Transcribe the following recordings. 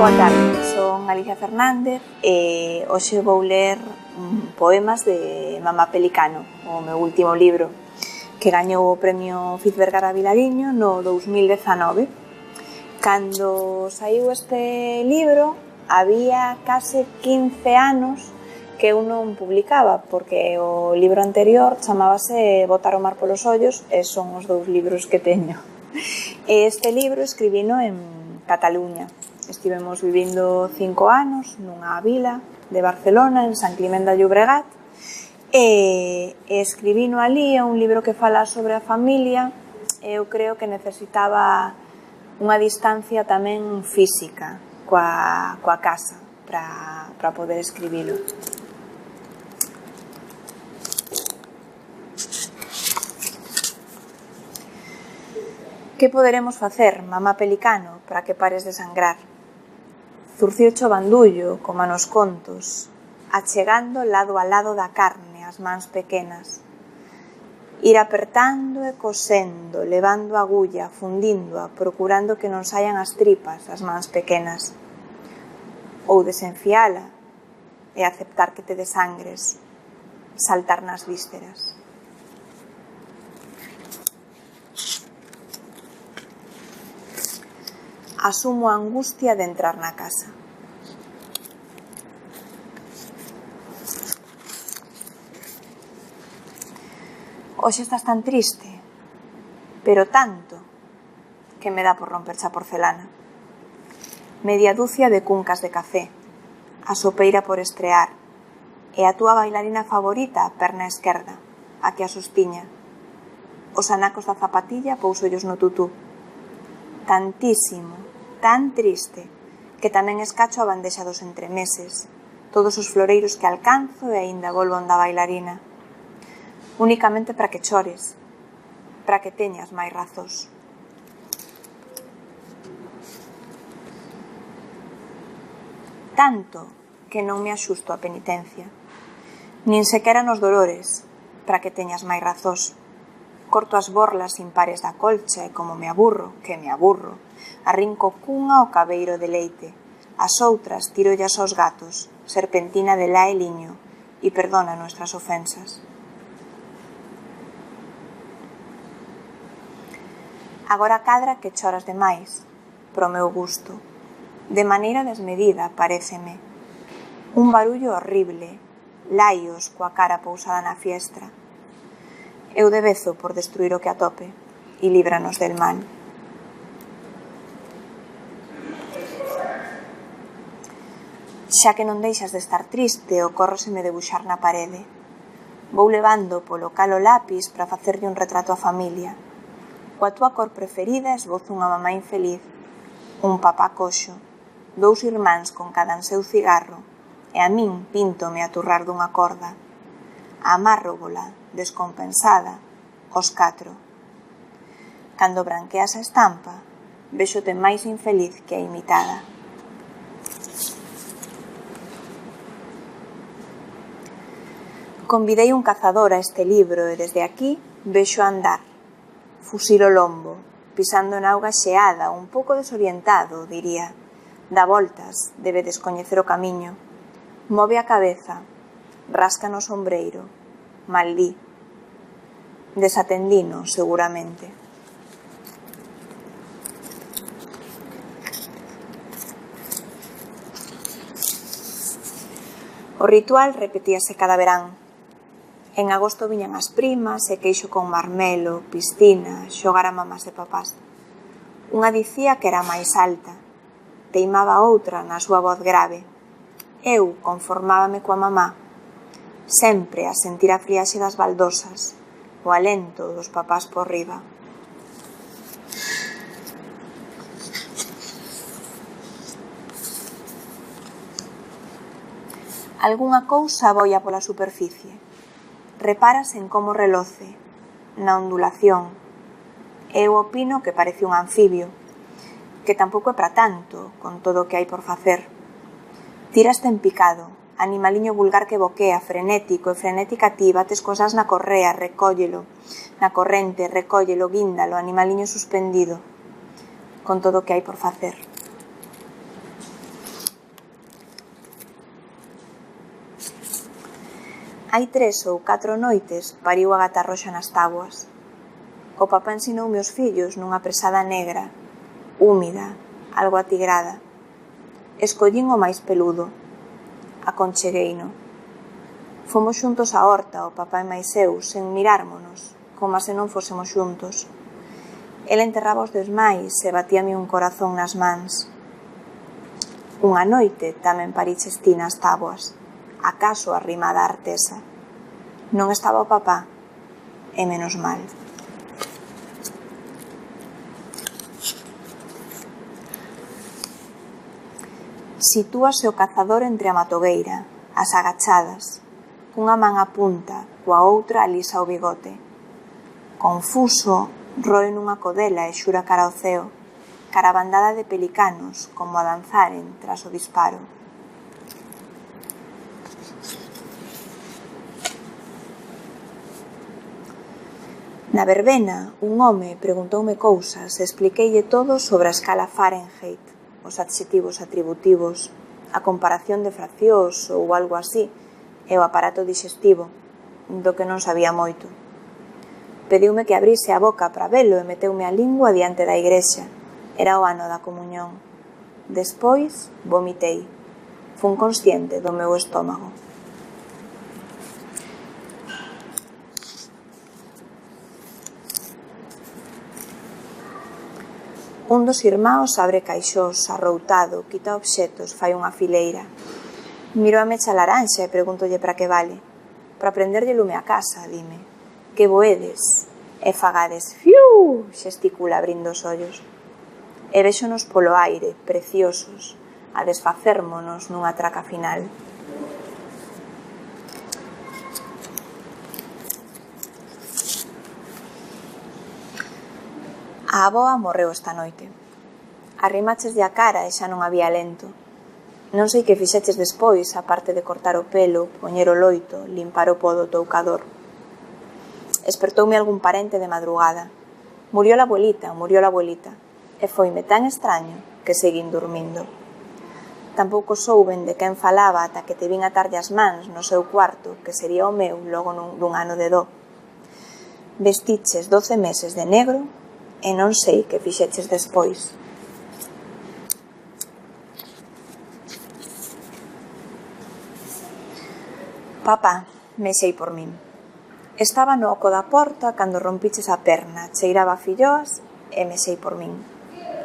Boa tarde, son Alicia Fernández e hoxe vou ler poemas de Mamá Pelicano, o meu último libro, que gañou o premio Fiz Vergara Vilariño no 2019. Cando saiu este libro, había case 15 anos que eu non publicaba, porque o libro anterior chamábase Botar o mar polos ollos e son os dous libros que teño. Este libro escribino en Cataluña. Estivemos vivindo 5 anos nunha vila de Barcelona, en San Climent de Llobregat, e escribino ali. É un libro que fala sobre a familia. Eu creo que necesitaba unha distancia tamén física coa casa para poder escribilo. Que poderemos facer, Mamá Pelicano, para que pares de sangrar? Zurcircho bandullo, como nos contos, achegando lado a lado da carne as mans pequenas. Ir apertando e cosendo, levando a agulla, fundíndoa, procurando que non saian as tripas as mans pequenas. Ou desenfiala e aceptar que te desangres, saltar nas vísceras. Asumo a angustia de entrar na casa. Hoxe estás tan triste, pero tanto, que me dá por romperche a porcelana. Media dúcia de cuncas de café, a sopeira por estrear, e a túa bailarina favorita a perna esquerda, a que a sostiña. Os anacos da zapatilla pousollos no tutú. Tantísimo, tan triste, que tamén escacho a bandexa dos entremeses, todos os floreiros que alcanzo e aínda volvo onda bailarina. Únicamente para que chores, para que teñas máis razóns. Tanto que non me axusto a penitencia, nin sequera nos dolores, para que teñas máis razóns. Corto as borlas impares da colcha e como me aburro, arrinco cunha o cabeiro de leite, as outras tirollas aos gatos, serpentina de lá e liño, e perdona nuestras ofensas. Agora cadra que choras demais, pro meu gusto, de maneira desmedida, paréceme. Un barullo horrible, laios coa cara pousada na fiestra. Eu debezo por destruir o que atope e líbranos del mal. Xa que non deixas de estar triste, ocórroseme debuxar na parede. Vou levando polo cal o lápis para facerlle un retrato á familia. Coa túa cor preferida esbozo unha mamá infeliz, un papá coxo, 2 irmáns con cada en seu cigarro, e a min píntome a turrar dunha corda. Amárrobola, descompensada, os 4. Cando branqueas a estampa, véxote máis infeliz que a imitada. Convidei un cazador a este libro e desde aquí vexo andar, fusil o lombo, pisando na auga xeada, un pouco desorientado, diría. Dá voltas, debe descoñecer o camiño. Move a cabeza, rasca no sombreiro, maldí. Desatendino, seguramente. O ritual repetíase cada verán. En agosto viñan as primas e queixo con marmelo, piscina, xogar a mamás e papás. Unha dicía que era máis alta, teimaba outra na súa voz grave. Eu conformábame coa mamá, sempre a sentir a friaxe das baldosas, o alento dos papás por riba. Algunha cousa boia pola superficie. Reparas en como reloce, na ondulación. Eu opino que parece un anfibio, que tampouco é para tanto, con todo o que hai por facer. Tiraste en picado, animaliño vulgar que boquea, frenético, e frenética ti, bates cosas na correa, recóllelo, na corrente, recóllelo, guíndalo, animaliño suspendido, con todo o que hai por facer. Hai 3 ou 4 noites pariu a gata roxa nas táboas. O papá ensinoume os fillos nunha presada negra, húmida, algo atigrada. Escollín o máis peludo. Aconchegueino. Fomos xuntos á horta, o papá e máis eu, sen mirármonos, como se non fósemos xuntos. El enterraba os desmais e batíame un corazón nas mans. Unha noite tamén pariches ti nas táboas, acaso arrimada a artesa. Non estaba o papá, e menos mal. Sitúase o cazador entre a matogueira, as agachadas, cunha man a punta, coa outra alisa o bigote. Confuso, roe nunha codela e xura cara ao ceo, cara a bandada de pelicanos, como a danzaren tras o disparo. Na verbena, un home preguntoume cousas e expliqueille todo sobre a escala Fahrenheit, os adxetivos atributivos, a comparación de fraccións ou algo así, e o aparato digestivo, do que non sabía moito. Pediume que abrise a boca para velo e meteume a lingua diante da igrexa. Era o ano da comunión. Despois, vomitei. Fun consciente do meu estómago. Un dos irmáos abre caixós, arroutado, quita obxetos, fai unha fileira. Miro a mecha laranxa e pregúntolle para que vale. Para prenderlle lume a casa, dime. Que voedes? E fagades, fiu, xesticula abrindo os ollos. E véxonos polo aire, preciosos, a desfacérmonos nunha traca final. A avoa morreu esta noite. Arrimácheslle a cara e xa non había alento. Non sei que fixeches despois, aparte de cortar o pelo, poñer o loito, limpar o pó do toucador. Espertoume algún parente de madrugada. Murió la abuelita. E foime tan extraño que seguín dormindo. Tampouco souben de quen falaba ata que te vin atarlle as mans no seu cuarto, que sería o meu logo dun ano de dó. Vestiches 12 meses de negro e non sei que fixeches despois. Papá, mexei por min. Estaba no oco da porta cando rompiches a perna, cheiraba a filloas e mexei por min.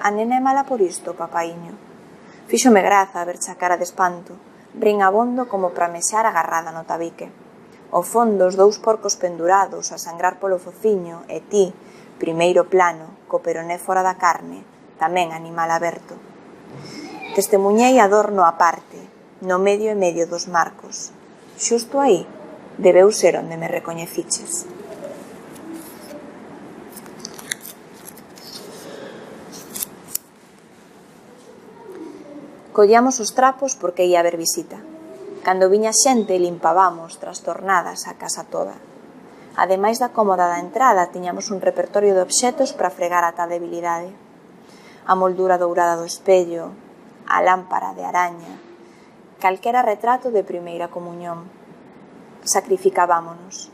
A nena é mala por isto, papaiño. Fíxome graza a verche a cara de espanto, rin abondo como para mexar agarrada no tabique. Ao fondo, os 2 porcos pendurados a sangrar polo fociño e ti, primeiro plano, co peroné fora da carne, tamén animal aberto. Testemuñei a dor no aparte, no medio e medio dos marcos. Xusto aí, debeu ser onde me recoñeciches. Collíamos os trapos porque ia haber visita. Cando viña xente, limpábamos trastornadas a casa toda. Ademais da cómoda da entrada, tiñamos un repertorio de obxetos para fregar a tal debilidade. A moldura dourada do espello, a lámpara de araña, calquera retrato de primeira comunión. Sacrificábamonos.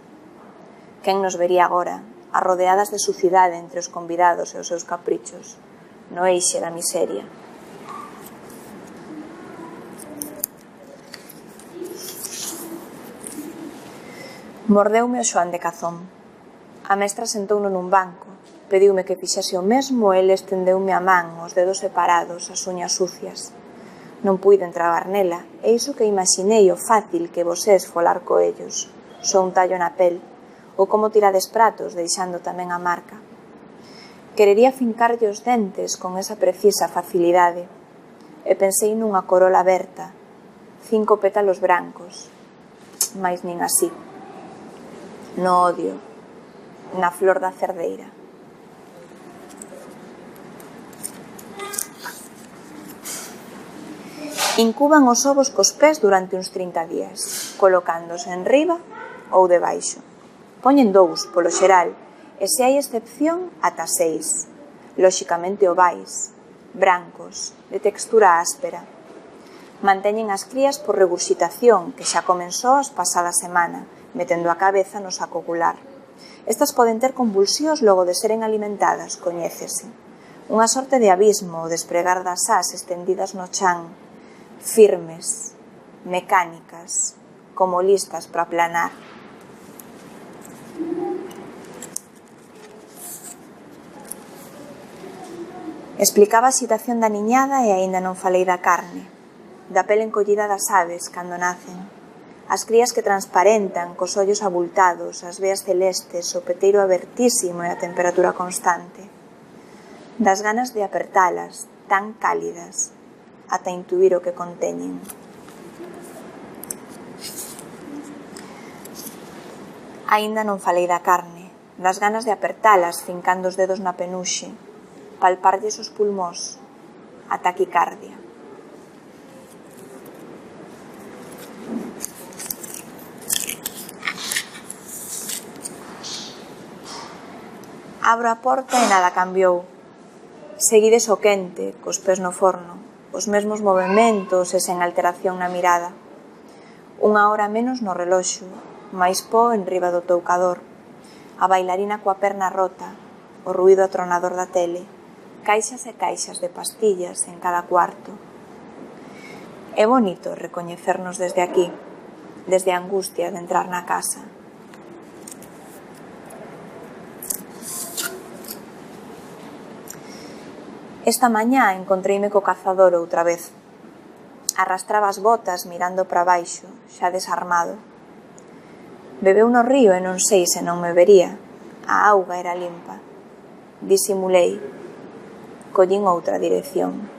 Quen nos vería agora, arrodeadas de sucidade entre os convidados e os seus caprichos, no eixe da miseria. Mordeume o Xoán de Cazón. A mestra sentouno nun banco, pediume que fixese o mesmo e ele estendeume a man, os dedos separados, as uñas sucias. Non puiden trabar nela, e iso que imaginei o fácil que vos é esfolar coellos, só un tallo na pel, ou como tirades pratos, deixando tamén a marca. Querería fincarlle os dentes con esa precisa facilidade, e pensei nunha corola aberta, 5 pétalos brancos, mais nin así. No odio, na flor da cerdeira. Incuban os ovos cos pés durante uns 30 días, colocándose en riba ou debaixo. Poñen 2, polo xeral, e se hai excepción, ata 6. Lóxicamente ovais, brancos, de textura áspera. Manteñen as crías por regurxitación, que xa comenzou as pasada semana, metendo a cabeza no saco ocular. Estas poden ter convulsións logo de seren alimentadas, coñécese. Unha sorte de abismo o despregar das ás estendidas no chan, firmes, mecánicas, como listas para planar. Explicaba a situación da niñada e aínda non falei da carne, da pele encollida das aves cando nacen, as crías que transparentan cos ollos abultados, as veas celestes, o peteiro abertísimo e a temperatura constante, das ganas de apertalas, tan cálidas, ata intuir o que conteñen. Aínda non falei da carne, das ganas de apertalas fincando os dedos na penuxe, palparlles os pulmós, a taquicardia. Abro a porta e nada cambiou. Seguides o quente, cos pés no forno, os mesmos movementos e sen alteración na mirada. 1 hora menos no reloxo, máis pó enriba do toucador, a bailarina coa perna rota, o ruído atronador da tele, caixas e caixas de pastillas en cada cuarto. É bonito recoñecernos desde aquí, desde a angustia de entrar na casa. Esta mañá encontreime co cazador outra vez. Arrastraba as botas mirando para baixo, xa desarmado. Bebeu no río e non sei se non me vería. A auga era limpa. Disimulei. Collín outra dirección.